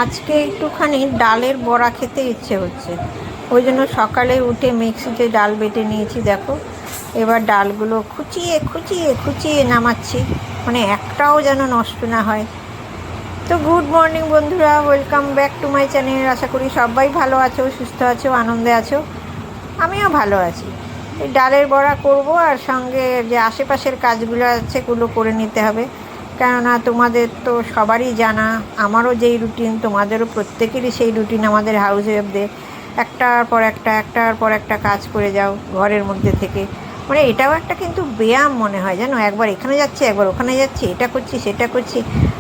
আজকে একটুখানি ডালের বড়া খেতে ইচ্ছে হচ্ছে, ওই জন্য সকালে উঠে মিক্সিতে ডাল বেটে নিয়েছি। দেখো, এবার ডালগুলো খুঁচিয়ে খুঁচিয়ে খুঁচিয়ে নামাচ্ছি, মানে একটাও যেন নষ্ট না হয়। তো গুড মর্নিং বন্ধুরা, welcome back to my channel. আশা করি সবাই ভালো আছো, সুস্থ আছো, আনন্দে আছো। আমিও ভালো আছি। এই ডালের বড়া করব, আর সঙ্গে যে আশেপাশের কাজগুলো আছে সেগুলো করে নিতে হবে। কেননা তোমাদের তো সবারই জানা, আমারও যেই রুটিন, তোমাদেরও প্রত্যেকেরই সেই রুটিন। আমাদের হাউস ওয়াইফদের একটার পর একটা কাজ করে যাও ঘরের মধ্যে থেকে। মানে এটাও একটা কিন্তু ব্যায়াম মনে হয়, জানো। একবার এখানে যাচ্ছি, একবার ওখানে যাচ্ছি, এটা করছি সেটা করছি,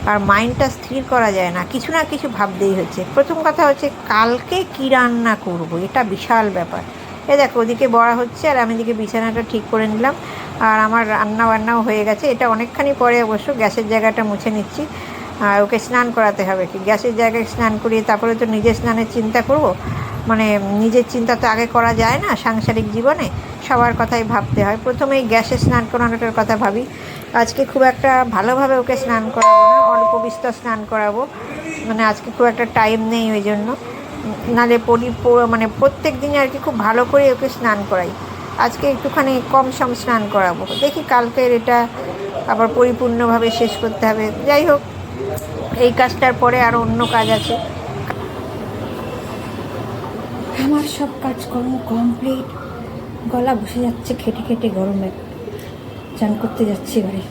আর মাইন্ডটা স্থির করা যায় না, কিছু না কিছু ভাবতেই হচ্ছে। প্রথম কথা হচ্ছে কালকে কী রান্না করব, এটা বিশাল ব্যাপার। এ দেখো, ওদিকে বড়া হচ্ছে আর আমি এদিকে বিছানাটা ঠিক করে নিলাম। আর আমার রান্না বান্নাও হয়ে গেছে। এটা অনেকখানি পরে অবশ্য গ্যাসের জায়গাটা মুছে নিচ্ছি। আর ওকে স্নান করাতে হবে, কি গ্যাসের জায়গায় স্নান করিয়ে তারপরে তো নিজের স্নানের চিন্তা করব। মানে নিজের চিন্তা তো আগে করা যায় না, সাংসারিক জীবনে সবার কথাই ভাবতে হয়। প্রথমেই গ্যাসে স্নান করানোটার কথা ভাবি। আজকে খুব একটা ভালোভাবে ওকে স্নান করাবো না, অল্প বিস্তর স্নান করাবো। মানে আজকে খুব একটা টাইম নেই, ওই জন্য। নাহলে মানে প্রত্যেক দিন আর কি খুব ভালো করে ওকে স্নান করাই। আজকে একটুখানি কম সম স্নান করাবো, দেখি কালকের এটা আবার পরিপূর্ণভাবে শেষ করতে হবে। যাই হোক, এই কাজটার পরে আরও অন্য কাজ আছে। আমার সব কাজকর্ম কমপ্লিট। গলা বসে যাচ্ছে খেটে খেটে, গরমে চান করতে যাচ্ছি এবারে।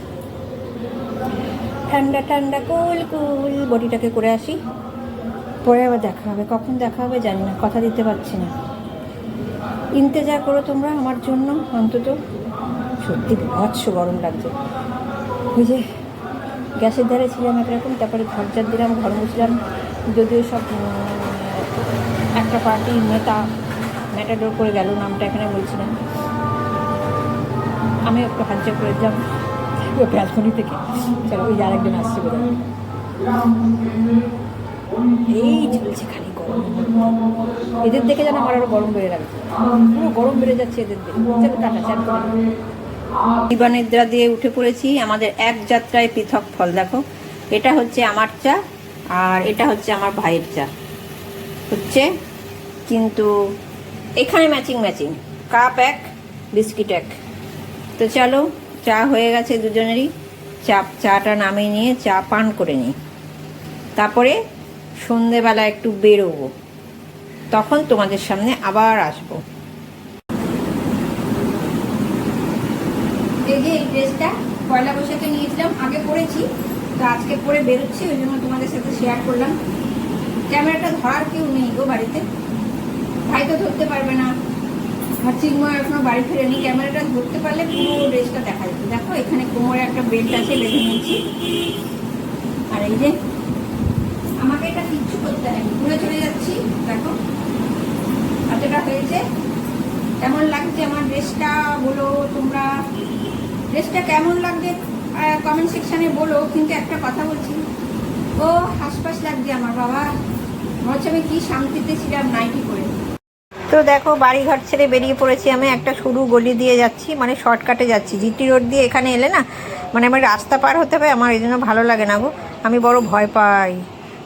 ঠান্ডা ঠান্ডা কুল কুল বডিটাকে করে আসি, পরে আবার দেখা হবে। কখন দেখা হবে জানি না, কথা দিতে পারছি না। ইন্তেজার করো তোমরা আমার জন্য অন্তত। সত্যি বিভৎস গরম লাগছে। ওই যে গ্যাসের ধারে ছিলাম একরকম, তারপরে ঘর ঝাড় দিলাম, ঘর মুছলাম। যদিও সব একটা পার্টি ম্যাটাডোর করে গেল, নামটা এখানে বলছিলাম। আমি একটু হাত ঝাড় করে দিলাম ব্যালকনি থেকে। চলো, ওই আরেকজন আসছে বোধ হয়। এই চলছে খালি গরম। এদের দেখে যেন আমার আরো গরম বেড়ে লাগছে, পুরো গরম বেড়ে যাচ্ছে এদের দেখে। চলো টাটা, চান করে দিবানিদ্রা দিয়ে উঠে পড়েছি। আমাদের এক যাত্রায় পৃথক ফল। দেখো, এটা হচ্ছে আমার চা, আর এটা হচ্ছে আমার ভাইয়ের চা হচ্ছে, কিন্তু এখানে ম্যাচিং ম্যাচিং কাপ এক, বিস্কিট এক। তো চলো, চা হয়ে গেছে দুজনেরই। চাটা নামিয়ে নিয়ে চা পান করে নিই, তারপরে সন্ধেবেলা একটু বেরোবো, তখন তোমাদের সামনে আবার আসবো। এই যে এই ড্রেসটা পয়লা বৈশাখে নিয়েছিলাম, আগে পরেছি, তো আজকে পরে বেরোচ্ছি, ওই জন্য তোমাদের সাথে শেয়ার করলাম। ক্যামেরাটা ধরার কেউ নেই গো বাড়িতে, ভাই তো ধরতে পারবে না, আর চিন্ময় এখনো বাড়ি ফেরেনি। ক্যামেরাটা ধরতে পারলে পুরো ড্রেসটা দেখা যেত। দেখো, এখানে কোমরে একটা বেল্ট আছে, বেঁধে নিয়েছি। আর এই যে আমাকে এটা কিচ্ছু করতে হয়নি, ঘুরে চলে যাচ্ছি। দেখো এতটা হয়েছে। কেমন লাগছে আমার ড্রেসটা বলো তোমরা, ড্রেসটা কেমন লাগছে কমেন্ট সেকশানে বলো। কিন্তু একটা কথা বলছি, ও হাসপাস লাগছে আমার বাবা, মনে হচ্ছে আমি কি শান্তিতে ছিলাম নাইটি করে। তো দেখো, বাড়িঘর ছেড়ে বেরিয়ে পড়েছি আমি। একটা সরু গলি দিয়ে যাচ্ছি, মানে শর্টকাটে যাচ্ছি। জিটি রোড দিয়ে এখানে এলে না, মানে আমার রাস্তা পার হতে হবে, আমার এই জন্য ভালো লাগে না গো। আমি বড় ভয় পাই,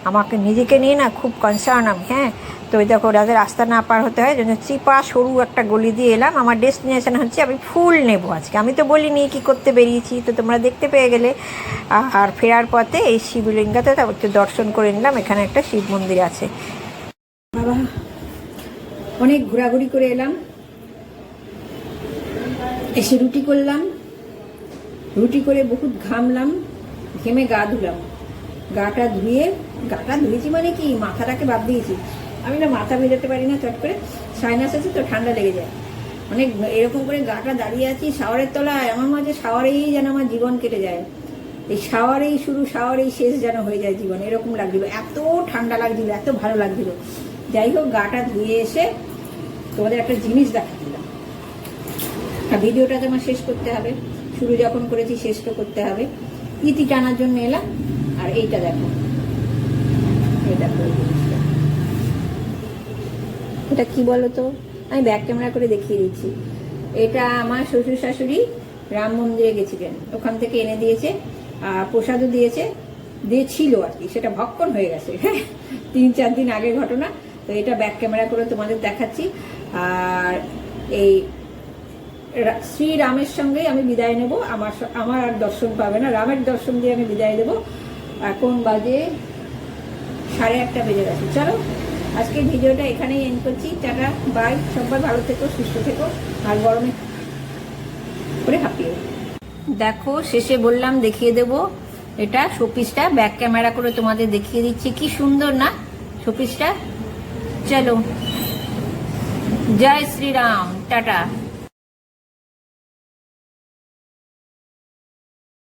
আমাকে নিজেকে নিয়ে না খুব কনসার্ন আমি। হ্যাঁ, তো ওই দেখো, যাতে রাস্তা না পার হতে হয়, জন্য চিপা সরু একটা গলি দিয়ে এলাম। আমার ডেস্টিনেশন হচ্ছে, আমি ফুল নেবো আজকে। আমি তো বলিনি কী করতে বেরিয়েছি, তো তোমরা দেখতে পেয়ে গেলে। আর ফেরার পথে এই শিবলিঙ্গাতে একটু দর্শন করে নিলাম। এখানে একটা শিব মন্দির আছে। বাবা, অনেক ঘোরাঘুরি করে এলাম, এসে রুটি করলাম, রুটি করে বহুত ঘামলাম, ঘেমে গা ধুলাম। গাটা ধুয়েছি মানে কি, মাথাটাকে বাদ দিয়েছি। আমি না মাথা ভেজাতে পারি না চট করে, সাইনাস আছে তো, ঠান্ডা লেগে যায় অনেক। এরকম করে গাটা দাঁড়িয়ে আছি শাওয়ারের তলায়, আমার মাঝে শাওয়ারেই যেন আমার জীবন কেটে যায়। এই শাওয়ারেই শুরু, শাওয়ারেই শেষ যেন হয়ে যায় জীবন, এরকম লাগছিল। এত ঠান্ডা লাগছিল, এত ভালো লাগছিল। যাই হোক, গাটা ধুয়ে এসে তোমাদের একটা জিনিস দেখা দিলাম। আর ভিডিওটা তো আমার শেষ করতে হবে, শুরু যখন করেছি শেষ তো করতে হবে। ইতি টানার জন্য এলাম। আর এইটা দেখো, এটা জিনিসটা, এটা কি বলো তো, আমি ব্যাক ক্যামেরা করে দেখিয়ে দিচ্ছি। এটা আমার শ্বশুর শাশুড়ি রাম মন্দিরে গেছিলেন, ওখান থেকে এনে দিয়েছে, আর প্রসাদও দিয়েছে। দিয়েছিল আর কি, সেটা ভক্ষণ হয়ে গেছে। 3-4 দিন আগের ঘটনা। তো এটা ব্যাক ক্যামেরা করে তোমাদের দেখাচ্ছি। আর এই শ্রীরামের সঙ্গে আমি বিদায় নেব, আমার আর দর্শন পাবে না, রামের দর্শন দিয়ে আমি বিদায় দেবো। এখন বাজে 8:30 বেজে গেছে। চলো আজকে ভিডিওটা এখানেই এন্ড করছি। টাটা, বাই, সবাই ভালো থেকো, সুস্থ থেকো, আর গরমে করে হাঁপিয়ে। দেখো শেষে বললাম দেখিয়ে দেব, এটা শোপিসটা ব্যাক ক্যামেরা করে তোমাদের দেখিয়ে দিচ্ছি। কি সুন্দর না শোপিসটা। চলো, জয় শ্রীরাম, টাটা।